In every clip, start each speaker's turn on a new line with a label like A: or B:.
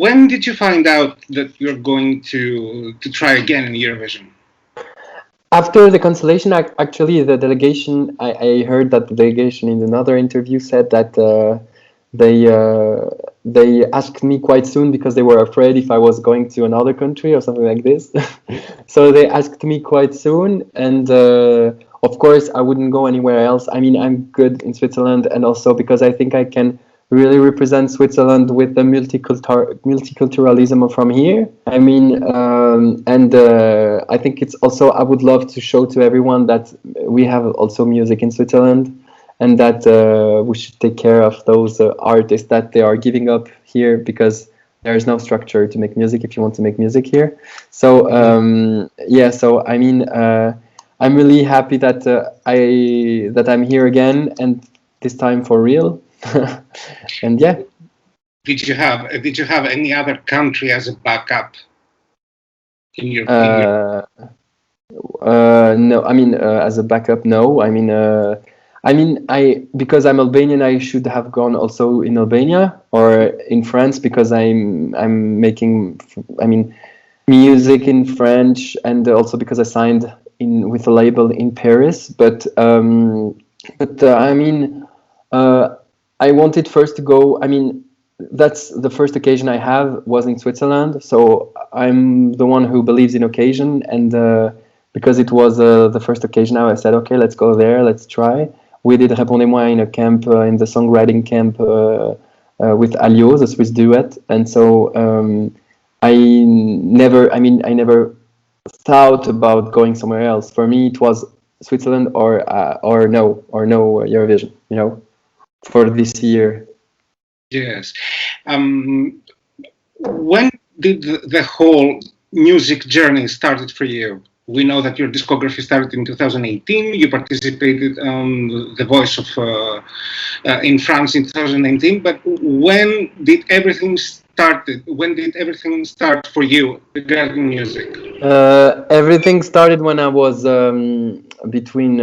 A: when did you find out that you're going to try again in Eurovision?
B: After the cancellation, actually, the delegation, I heard that the delegation in another interview said that they they asked me quite soon because they were afraid if I was going to another country or something like this. So they asked me quite soon, and of course I wouldn't go anywhere else. I mean, I'm good in Switzerland, and also because I think I can really represent Switzerland with the multiculturalism from here. I mean, and I think it's also, I would love to show to everyone that we have also music in Switzerland, and that we should take care of those artists that they are giving up here because there is no structure to make music if you want to make music here. So yeah, so I mean, I'm really happy that I'm here again, and this time for real. And yeah.
A: Did you have any other country as a backup in your?
B: No, I mean, as a backup, no. I mean, because I'm Albanian, I should have gone also in Albania or in France because I'm making, I mean, music in French, and also because I signed in with a label in Paris. But I mean, I wanted first to go. I mean, that's the first occasion I have was in Switzerland. So I'm the one who believes in occasion, and because it was the first occasion now, I said, okay, let's go there, let's try. We did Répondez-moi in a camp, in the songwriting camp with Alio, the Swiss duet. And so I never thought about going somewhere else. For me, it was Switzerland or no Eurovision, you know, for this year.
A: Yes. When did the whole music journey started for you? We know that your discography started in 2018. You participated on The Voice of in France in 2019. But when did everything started? When did everything start for you regarding music?
B: Everything started when I was between 8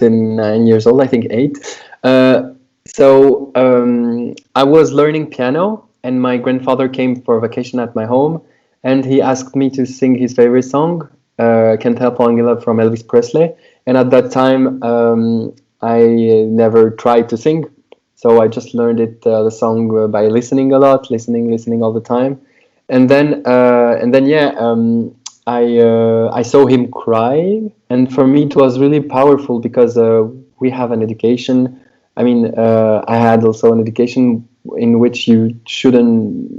B: and 9 years old. I think 8. So I was learning piano, and my grandfather came for vacation at my home. And he asked me to sing his favorite song, Can't Help Falling in Love from Elvis Presley. And at that time, I never tried to sing. So I just learned the song by listening a lot, listening all the time. And then yeah, I saw him crying. And for me, it was really powerful because we have an education. I mean, I had also an education in which you shouldn't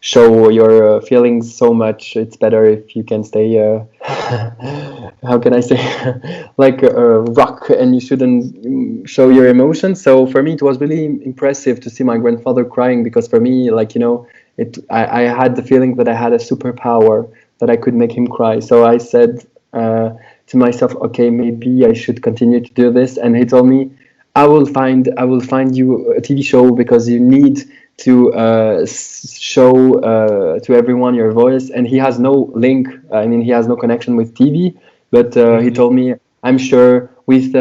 B: show your feelings so much. It's better if you can stay how can I say like a rock, and you shouldn't show your emotions. So for me it was really impressive to see my grandfather crying, because for me, like, you know, I had the feeling that I had a superpower, that I could make him cry. So I said to myself, okay, maybe I should continue to do this. And he told me, I will find you a TV show, because you need to show to everyone your voice. And he has no link. I mean, he has no connection with TV. But he told me, I'm sure with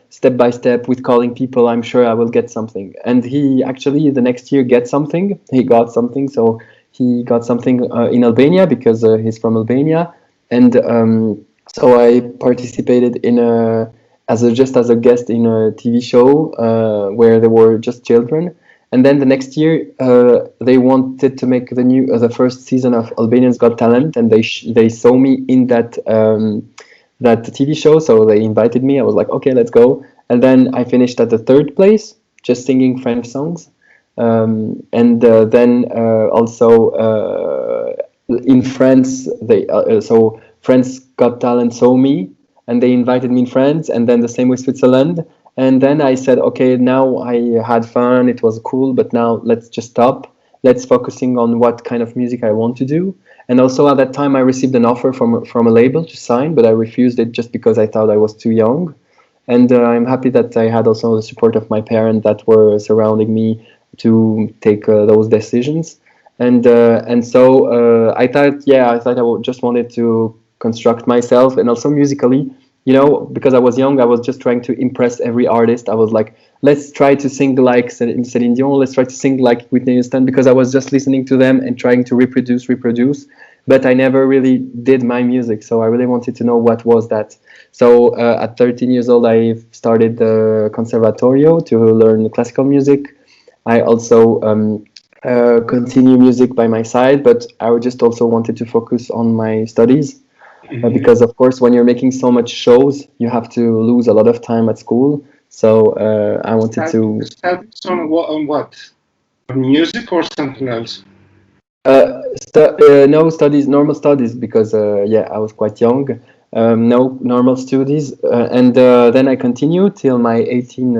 B: step by step, with calling people, I'm sure I will get something. And he actually the next year get something. He got something. So he got something in Albania, because he's from Albania. And so I participated in as a guest in a TV show where there were just children. And then the next year, they wanted to make the first season of Albanians Got Talent, and they saw me in that TV show, so they invited me. I was like, okay, let's go. And then I finished at the 3rd place, just singing French songs. And then also in France, so France Got Talent saw me, and they invited me in France, and then the same with Switzerland. And then I said, okay, now I had fun, it was cool, but now let's just stop. Let's focusing on what kind of music I want to do. And also at that time I received an offer from a label to sign, but I refused it just because I thought I was too young. And I'm happy that I had also the support of my parents that were surrounding me to take those decisions. And so I thought I just wanted to construct myself, and also musically. because I was young, I was just trying to impress every artist. I was like, let's try to sing like Celine Dion, let's try to sing like Whitney Houston, because I was just listening to them and trying to reproduce. But I never really did my music, so I really wanted to know what was that. So at 13 years old, I started the conservatorio to learn classical music. I also continue music by my side, but I just also wanted to focus on my studies. Because of course when you're making so much shows you have to lose a lot of time at school, so I wanted to
A: Studies on what? On music or something else?
B: no studies, normal studies, because I was quite young. No normal studies, and then I continued till my 18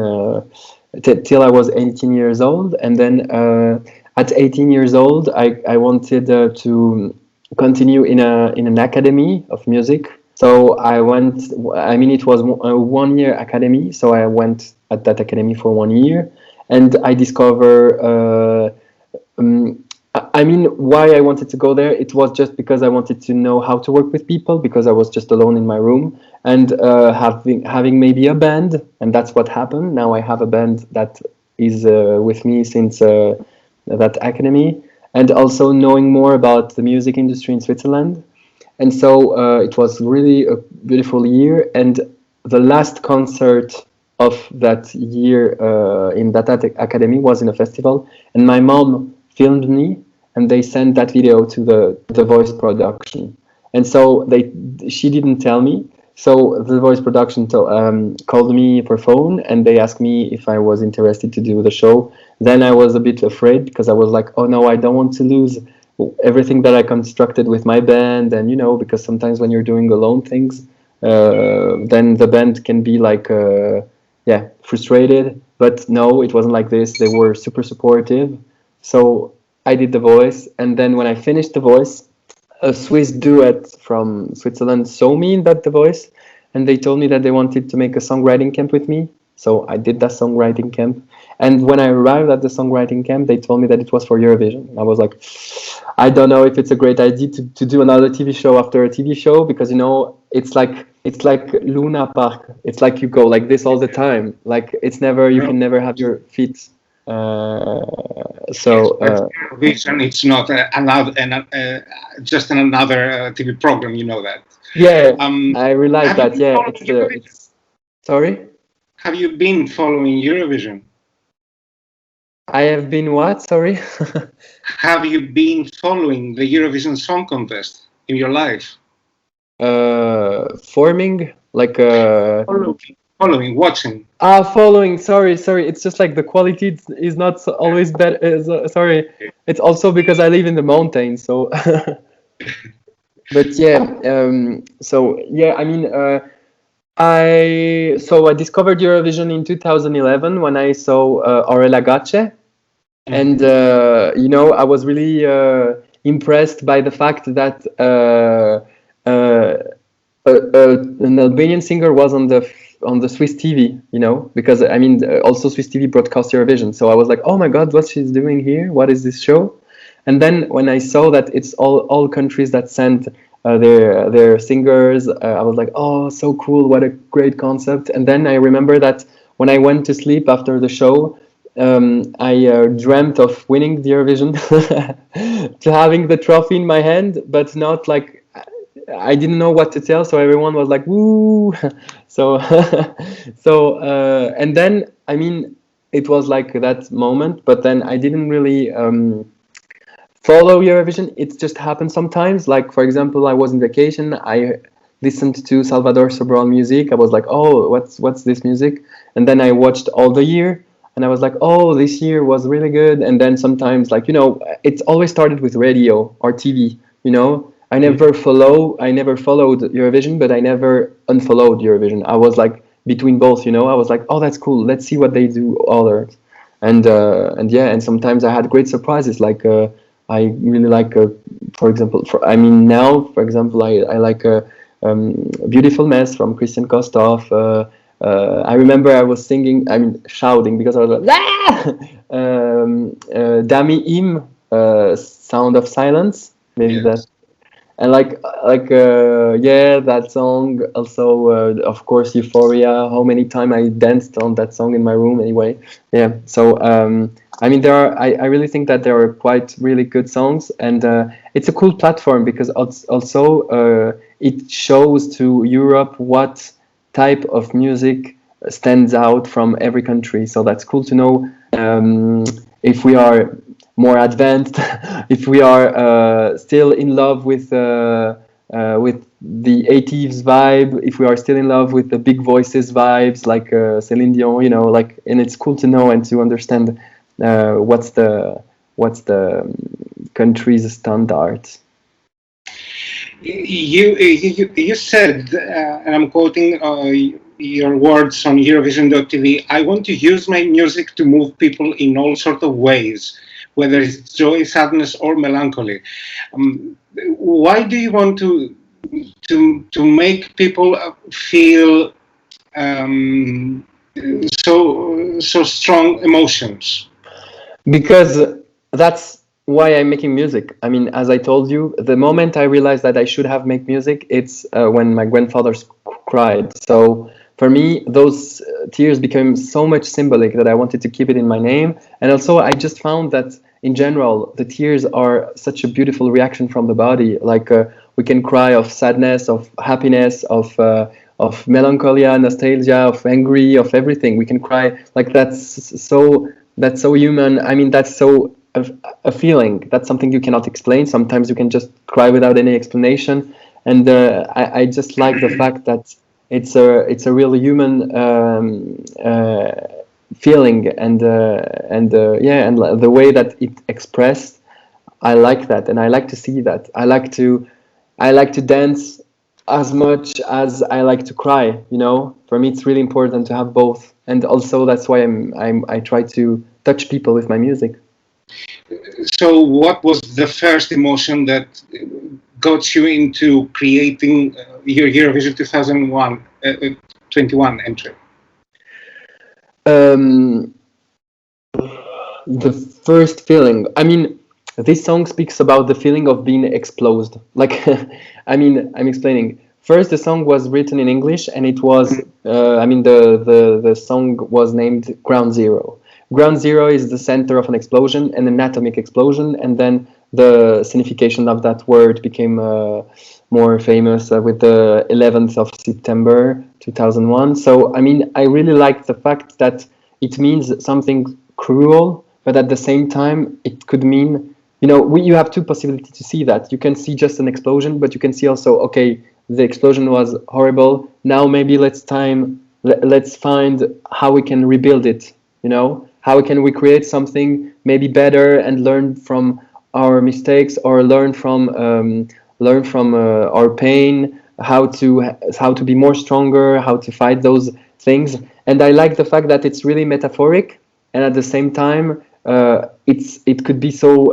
B: till I was 18 years old, and then at 18 years old I wanted to continue in an academy of music. So I went. I mean, it was a 1 year academy. So I went at that academy for 1 year, and I discover. I mean, why I wanted to go there? It was just because I wanted to know how to work with people, because I was just alone in my room, and having maybe a band, and that's what happened. Now I have a band that is with me since that academy, and also knowing more about the music industry in Switzerland. And so it was really a beautiful year. And the last concert of that year in that academy was in a festival. And my mom filmed me, and they sent that video to the voice production. And so she didn't tell me. So the voice production called me per phone, and they asked me if I was interested to do the show. Then I was a bit afraid, because I was like, oh no, I don't want to lose everything that I constructed with my band. And because sometimes when you're doing alone things, then the band can be like frustrated. But no, it wasn't like this. They were super supportive. So I did the voice, and then when I finished the voice, a Swiss duet from Switzerland saw me in that The Voice, and they told me that they wanted to make a songwriting camp with me. So I did that songwriting camp. And when I arrived at the songwriting camp, they told me that it was for Eurovision. I was like, I don't know if it's a great idea to do another TV show after a TV show, because it's like Luna Park. It's like you go like this all the time. Like you can never have your feet.
A: Eurovision, it's not just another TV program. You know that.
B: Yeah, I realize that. Yeah, it's sorry.
A: Have you been following Eurovision?
B: I have been what? Sorry.
A: Have you been following the Eurovision Song Contest in your life?
B: Forming like
A: following, watching.
B: Following. Sorry. It's just like the quality is not always better. Sorry. It's also because I live in the mountains, so. But yeah. So yeah. I mean. I discovered Eurovision in 2011 when I saw Aurela Gace, and I was really impressed by the fact that an Albanian singer was on the Swiss TV, because I mean also Swiss TV broadcast Eurovision. So I was like, oh my God, what she's doing here? What is this show? And then when I saw that it's all countries that send their singers, I was like, oh, so cool, what a great concept. And then I remember that when I went to sleep after the show, I dreamt of winning the Eurovision, to having the trophy in my hand, but not like, I didn't know what to tell, so everyone was like, woo. So and then, I mean, it was like that moment, but then I didn't really follow Eurovision. It just happened sometimes. Like, for example, I was in vacation, I listened to Salvador Sobral music. I was like, oh, what's this music? And then I watched all the year, and I was like, oh, this year was really good. And then sometimes, like, it's always started with radio or TV, I never followed Eurovision, but I never unfollowed Eurovision. I was like between both, I was like, oh, that's cool, let's see what they do others. And yeah, and sometimes I had great surprises, like I really like, for example, now, for example, I like Beautiful Mess from Christian Kostov. I remember I was shouting, because I was like, Dami Im, Sound of Silence, maybe that. And yeah, that song also, of course, Euphoria. How many times I danced on that song in my room anyway. Yeah, so I mean, I really think that there are quite really good songs, and it's a cool platform because also it shows to Europe what type of music stands out from every country. So that's cool to know. If we are more advanced, if we are still in love with the 80s vibe, if we are still in love with the big voices vibes like Céline Dion, like, and it's cool to know and to understand what's the country's standards.
A: You said, and I'm quoting your words on Eurovision.tv, I want to use my music to move people in all sorts of ways, whether it's joy, sadness, or melancholy. Why do you want to make people feel so strong emotions?
B: Because that's why I'm making music. I mean, as I told you, the moment I realized that I should have made music, it's when my grandfather cried. So for me, those tears became so much symbolic that I wanted to keep it in my name. And also, I just found that in general, the tears are such a beautiful reaction from the body. Like we can cry of sadness, of happiness, of melancholia, nostalgia, of angry, of everything. We can cry. Like that's so human. I mean, that's so a feeling. That's something you cannot explain. Sometimes you can just cry without any explanation. And I just like the fact that it's a real human feeling, and yeah, and the way that it expressed, I like that, and I like to see that. I like to dance as much as I like to cry. For me, it's really important to have both, and also that's why I try to touch people with my music.
A: So, what was the first emotion that got you into creating your Eurovision 2021 entry?
B: The first feeling. I mean, this song speaks about the feeling of being exposed. Like, I mean, I'm explaining. First, the song was written in English, and it was, the song was named Ground Zero. Ground Zero is the center of an explosion, an atomic explosion, and then the signification of that word became more famous with the 11th of September 2001. So, I mean, I really like the fact that it means something cruel, but at the same time, it could mean, you have two possibilities to see that. You can see just an explosion, but you can see also, okay, the explosion was horrible. Now maybe let's find how we can rebuild it, how we can recreate something maybe better and learn from our mistakes, or learn from our pain, how to be more stronger, how to fight those things. And I like the fact that it's really metaphoric, and at the same time, it could be so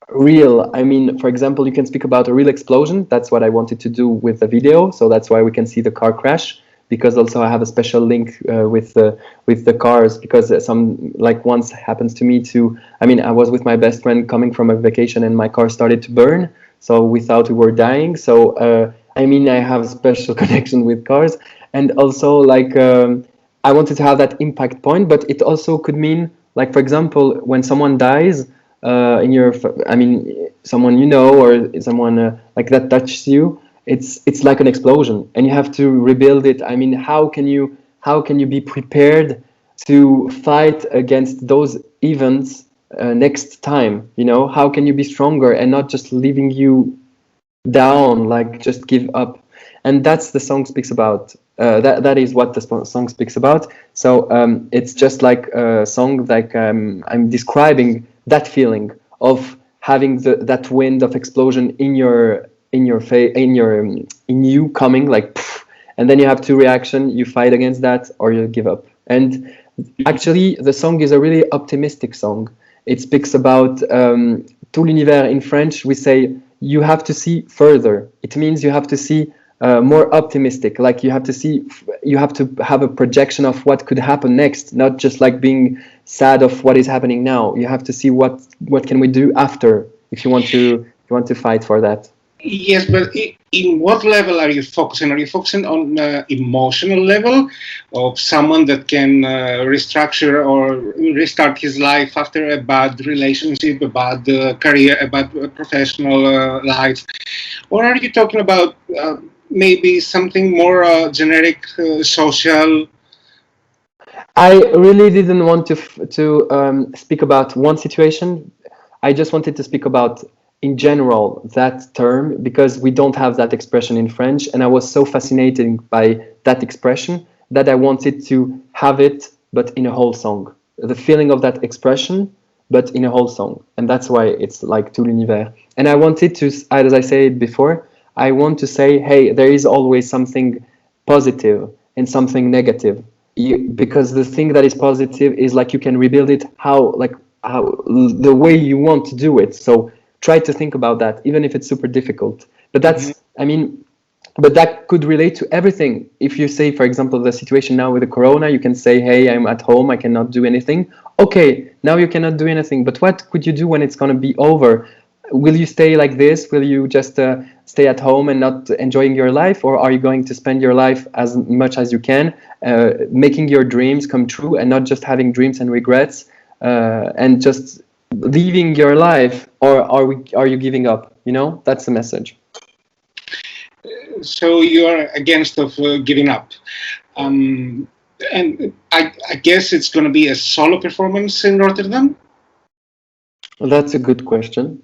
B: real. I mean, for example, you can speak about a real explosion. That's what I wanted to do with the video. So that's why we can see the car crash, because also I have a special link with the cars, because once happens to me too. I mean, I was with my best friend coming from a vacation, and my car started to burn. So we thought we were dying. So I mean, I have a special connection with cars, and also I wanted to have that impact point, but it also could mean, like, for example, when someone dies someone or someone like that touches you, it's like an explosion, and you have to rebuild it. I mean, how can you be prepared to fight against those events next time? How can you be stronger and not just leaving you down, like just give up? And that's the song speaks about. That is what the song speaks about. So it's just like a song, like I'm describing that feeling of having that wind of explosion in you coming, like, and then you have two reactions: you fight against that, or you give up. And actually, the song is a really optimistic song. It speaks about tout l'univers. In French, we say you have to see further. It means you have to see more optimistic. Like you have to have a projection of what could happen next, not just like being sad of what is happening now. You have to see what can we do after, if you want to fight for that.
A: Yes, but in what level are you focusing? Are you focusing on emotional level of someone that can restructure or restart his life after a bad relationship, a bad career, a bad professional life? Or are you talking about maybe something more generic, social?
B: I really didn't want to speak about one situation. I just wanted to speak about, in general, that term because we don't have that expression in French, and I was so fascinated by that expression that I wanted to have it, but in a whole song. The feeling of that expression, but in a whole song, and that's why it's like tout l'univers. And I wanted to, as I said before, I want to say, hey, there is always something positive and something negative. Because the thing that is positive is like you can rebuild it how the way you want to do it. So try to think about that, even if it's super difficult. But
A: Mhm.
B: I mean, but that could relate to everything. If you say, for example, the situation now with the corona, you can say, hey, I'm at home, I cannot do anything. Okay, now you cannot do anything, but what could you do when it's going to be over? Will you stay like this? Will you just stay at home and not enjoying your life, or are you going to spend your life as much as you can, making your dreams come true and not just having dreams and regrets, and just leaving your life, or are you giving up? You know, that's the message.
A: So you are against of giving up. Um, and I guess it's going to be a solo performance in Rotterdam.
B: Well, that's a good question.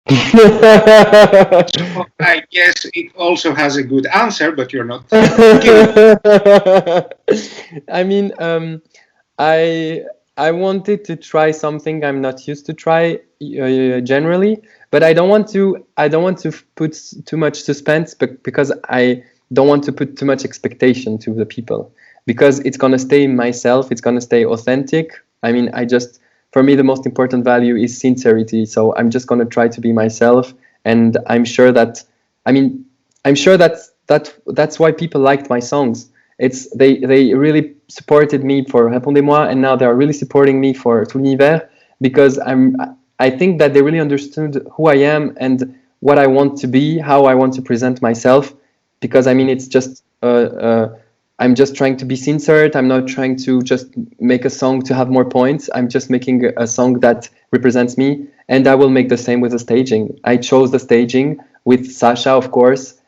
A: So I guess it also has a good answer, but you're not giving.
B: I mean, I I wanted to try something I'm not used to try generally, but I don't want to put too much suspense, because I don't want to put too much expectation to the people, because it's gonna stay myself, it's gonna stay authentic. I mean, for me the most important value is sincerity, so I'm just gonna try to be myself, and I'm sure that I mean I'm sure that's why people liked my songs. It's they really supported me for Répondez-moi, and now they are really supporting me for Tout l'univers, because I think that they really understood who I am and what I want to be, how I want to present myself. Because I mean, it's just I'm just trying to be sincere. I'm not trying to just make a song to have more points. I'm just making a song that represents me, and I will make the same with the staging. I chose the staging with Sasha, of course,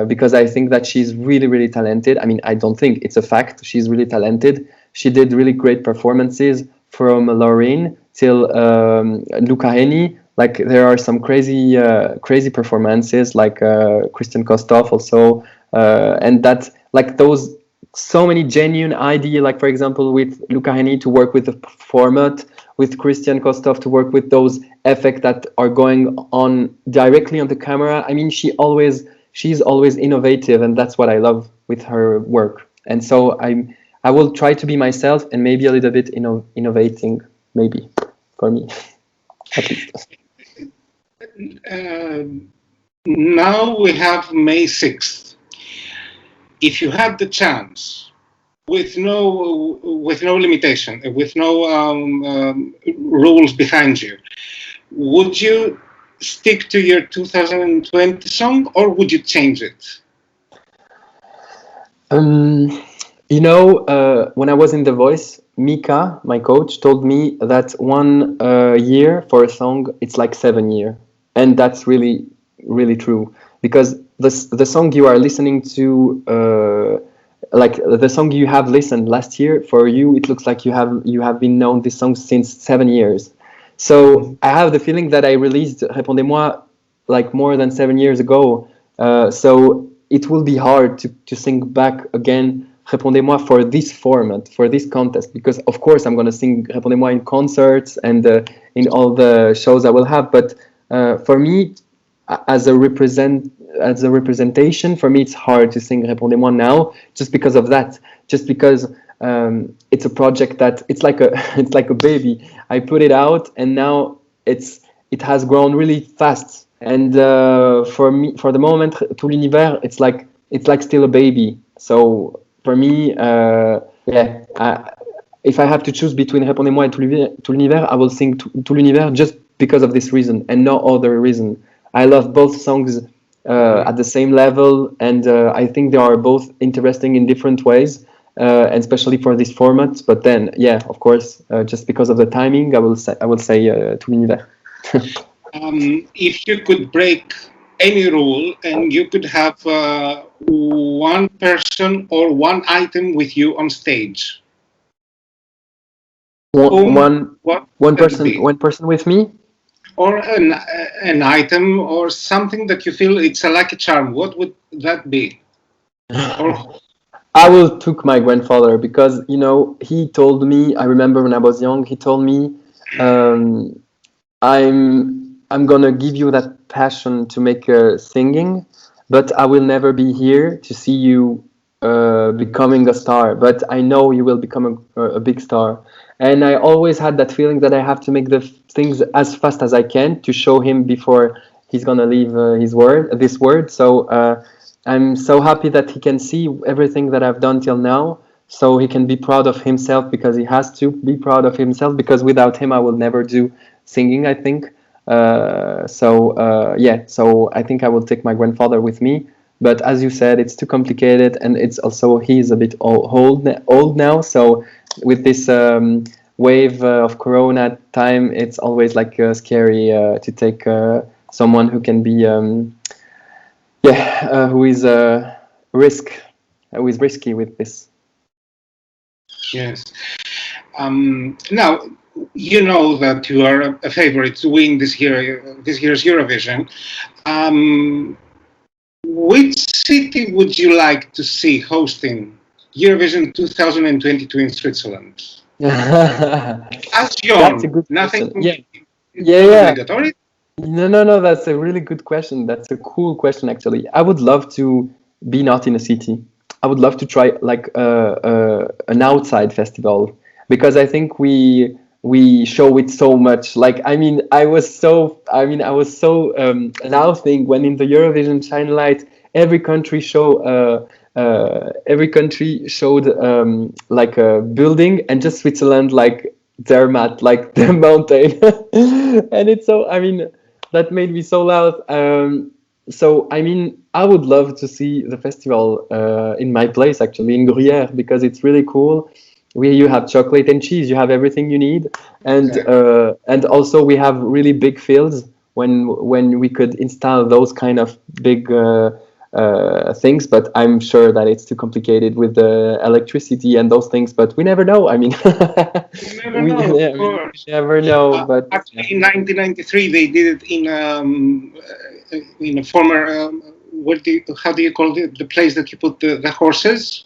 B: because I think that she's really, really talented. I mean, I don't think, it's a fact. She's really talented. She did really great performances from Lorraine till Luca Heni. Like there are some crazy performances, like Christian Kostov also, and that like those so many genuine idea. Like for example, with Luca Heni to work with the format, with Christian Kostov to work with those effects that are going on directly on the camera. I mean, she's always innovative, and that's what I love with her work. And so I will try to be myself, and maybe a little bit innovating, maybe, for me at least.
A: Now we have May 6th. If you had the chance, with no limitation, with no rules behind you, would you stick to your 2020 song or would you change it?
B: Um, when I was in The Voice, Mika, my coach, told me that one year for a song, it's like 7 years. And that's really, really true. Because the song you are listening to, like the song you have listened last year, for you, it looks like you have been known this song since 7 years. So I have the feeling that I released Répondez-moi like more than 7 years ago. So it will be hard to sing back again Répondez-moi for this format, for this contest, because of course I'm going to sing Répondez-moi in concerts and in all the shows I will have. But for me, as a representation, for me it's hard to sing Répondez-moi now, just because of that. Just because it's a project that it's like a it's like a baby. I put it out, and now it has grown really fast. And for me, for the moment, Tout l'univers, it's like still a baby. So for me, if I have to choose between Répondez-moi and Tout l'univers, I will sing Tout l'univers, just because of this reason and no other reason. I love both songs at the same level, and I think they are both interesting in different ways, and especially for this format. But then, yeah, of course, just because of the timing, I will say to l'univers.
A: If you could break any rule and you could have one person or one item with you on stage,
B: one person with me,
A: or an item or something that you feel it's a lucky charm, what would that be? Or
B: I will took my grandfather, because he told me, I remember when I was young, he told me, I'm gonna give you that passion to make singing, but I will never be here to see you becoming a star. But I know you will become a big star. And I always had that feeling that I have to make the things as fast as I can to show him before he's gonna leave this word. So I'm so happy that he can see everything that I've done till now, so he can be proud of himself, because he has to be proud of himself, because without him I will never do singing, I think. So I think I will take my grandfather with me. But as you said, it's too complicated, and it's also, he's a bit old now. So with this wave of Corona time, it's always like scary to take someone who can be who is risky with this.
A: yes. Now, you know that you are a favorite to win this year's Eurovision. Which city would you like to see hosting Eurovision 2022 in Switzerland? As
B: That's a
A: Gjon'S,
B: good
A: nothing
B: question. Yeah.
A: obligatory.
B: No, that's a really good question. That's a cool question, actually. I would love to be not in a city. I would love to try like an outside festival, because I think we show it so much. Like, I was so laughing when in the Eurovision Shine Light, every country showed like a building, and just Switzerland like Zermatt, like the mountain. And it's so, that made me so loud. So I would love to see the festival in my place, actually, in Gruyere, because it's really cool. Where you have chocolate and cheese, you have everything you need, and also we have really big fields when we could install those kind of big things. But I'm sure that it's too complicated with the electricity and those things. But we never know.
A: You never know, of course.
B: We never know. But
A: actually, in 1993, they did it in a former. How do you call it? The place that you put the horses?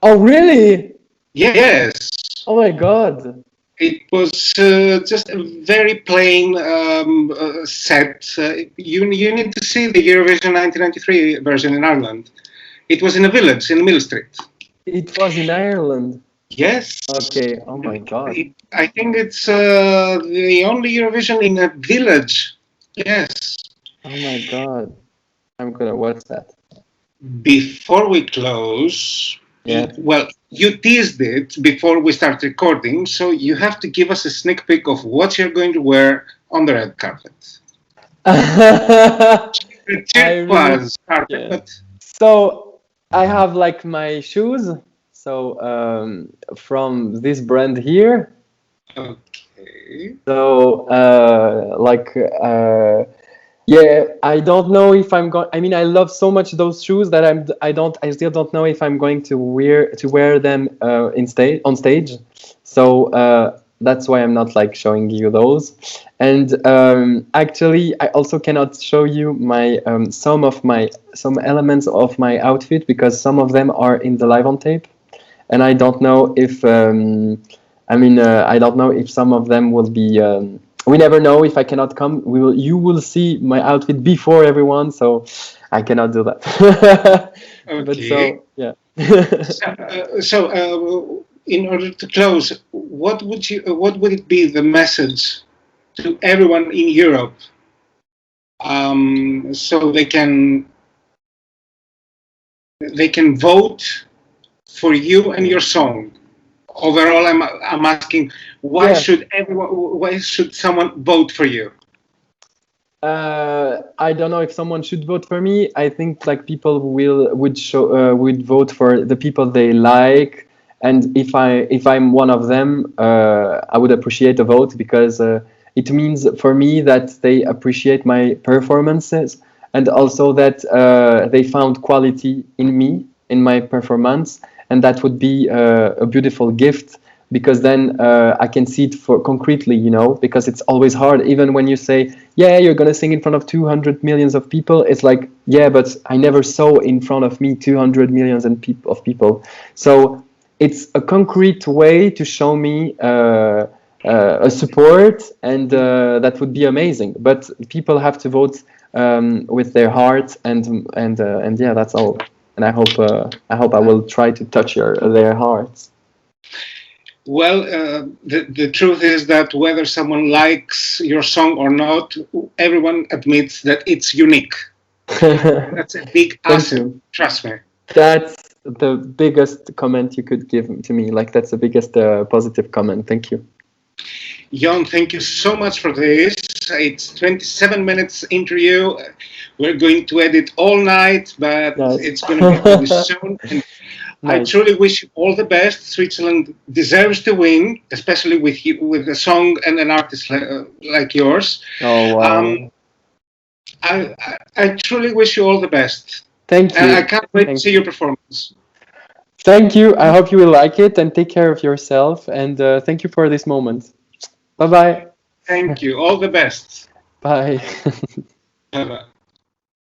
B: Oh, really?
A: Yes.
B: Oh my God.
A: It was just a very plain set. You need to see the Eurovision 1993 version in Ireland. It was in a village in Mill Street.
B: It was in Ireland.
A: Yes.
B: Okay. Oh my God.
A: I think it's the only Eurovision in a village. Yes.
B: Oh my God. I'm gonna watch that.
A: Before we close,
B: Yeah.
A: well, you teased it before we start recording, so you have to give us a sneak peek of what you're going to wear on the red carpet. The turquoise carpet, but...
B: So I have like my shoes. So from this brand here.
A: Okay.
B: So yeah, I don't know if I'm going. I love so much those shoes that I still don't know if I'm going to wear them on stage. So that's why I'm not like showing you those. And actually, I also cannot show you my some elements of my outfit, because some of them are in the live on tape, and I don't know if I don't know if some of them will be. We never know if I cannot come. You will see my outfit before everyone, so I cannot do that.
A: Okay.
B: But so yeah.
A: So in order to close, what would it be the message to everyone in Europe, so they can vote for you and your song? Overall, I'm asking, why should someone vote for you?
B: I don't know if someone should vote for me. I think like people would vote for the people they like, and if I'm one of them, I would appreciate a vote because it means for me that they appreciate my performances and also that they found quality in me in my performance, and that would be a beautiful gift because then I can see it for concretely, you know, because it's always hard. Even when you say, yeah, you're going to sing in front of 200 millions of people, it's like, yeah, but I never saw in front of me 200 millions of people. So it's a concrete way to show me a support, and that would be amazing. But people have to vote with their heart, and yeah, that's all. And I hope I will try to touch their hearts.
A: Well, the truth is that whether someone likes your song or not, everyone admits that it's unique. That's a big asset, trust me.
B: That's the biggest comment you could give to me. Like, that's the biggest positive comment. Thank you.
A: Jon, thank you so much for this. It's 27 minutes interview. We're going to edit all night, but it's going to be published soon. And nice. I truly wish you all the best. Switzerland deserves to win, especially with a song and an artist like yours.
B: Oh, wow.
A: I truly wish you all the best.
B: Thank you.
A: I can't wait to see your performance.
B: Thank you. I hope you will like it, and take care of yourself. And thank you for this moment. Bye-bye.
A: Thank you. All the best.
B: Bye.
A: Bye-bye.